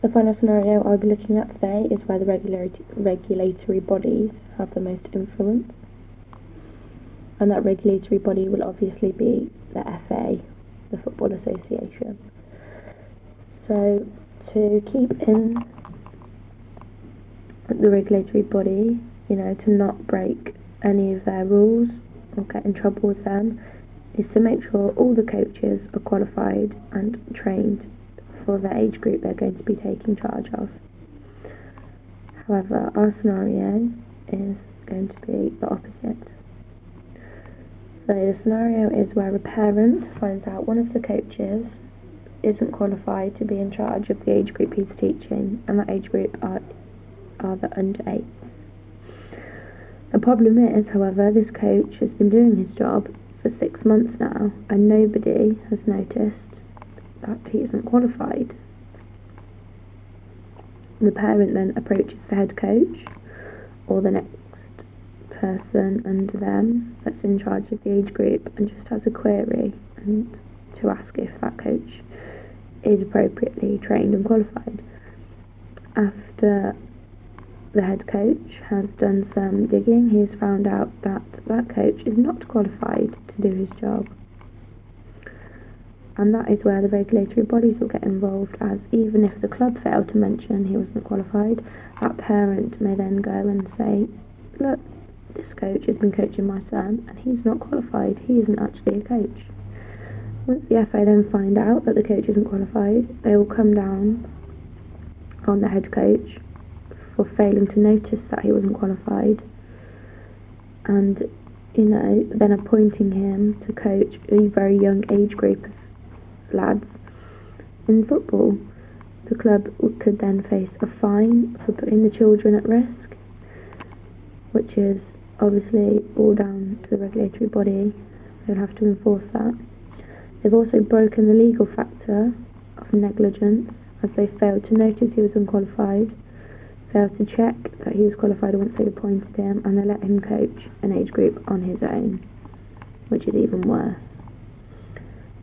The final scenario I'll be looking at today is where the regulatory bodies have the most influence. And that regulatory body will obviously be the FA, the Football Association. So, to keep in the regulatory body, to not break any of their rules or get in trouble with them, is to make sure all the coaches are qualified and trained for the age group they're going to be taking charge of. However, our scenario is going to be the opposite. So the scenario is where a parent finds out one of the coaches isn't qualified to be in charge of the age group he's teaching, and that age group are the under 8s. The problem is, however, this coach has been doing his job for 6 months now, and nobody has noticed that he isn't qualified. The parent then approaches the head coach or the next person under them that's in charge of the age group and just has a query and to ask if that coach is appropriately trained and qualified. After the head coach has done some digging, he has found out that that coach is not qualified to do his job. And that is where the regulatory bodies will get involved, as even if the club failed to mention he wasn't qualified, that parent may then go and say, look, this coach has been coaching my son and he's not qualified, he isn't actually a coach. Once the FA then find out that the coach isn't qualified, they will come down on the head coach for failing to notice that he wasn't qualified, and then appointing him to coach a very young age group of lads in football. The club could then face a fine for putting the children at risk, which is obviously all down to the regulatory body. They'll have to enforce that. They've also broken the legal factor of negligence, as they failed to notice he was unqualified, failed to check that he was qualified once they'd appointed him, and they let him coach an age group on his own, which is even worse.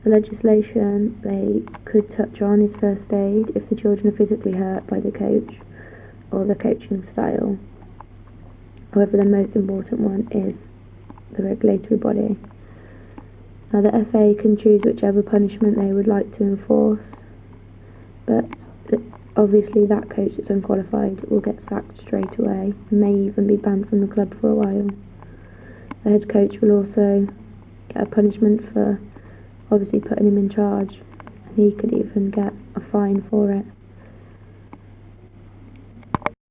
The legislation they could touch on is first aid if the children are physically hurt by the coach or the coaching style. However, the most important one is the regulatory body. Now, the FA can choose whichever punishment they would like to enforce, but obviously that coach that's unqualified will get sacked straight away and may even be banned from the club for a while. The head coach will also get a punishment for obviously putting him in charge, and he could even get a fine for it.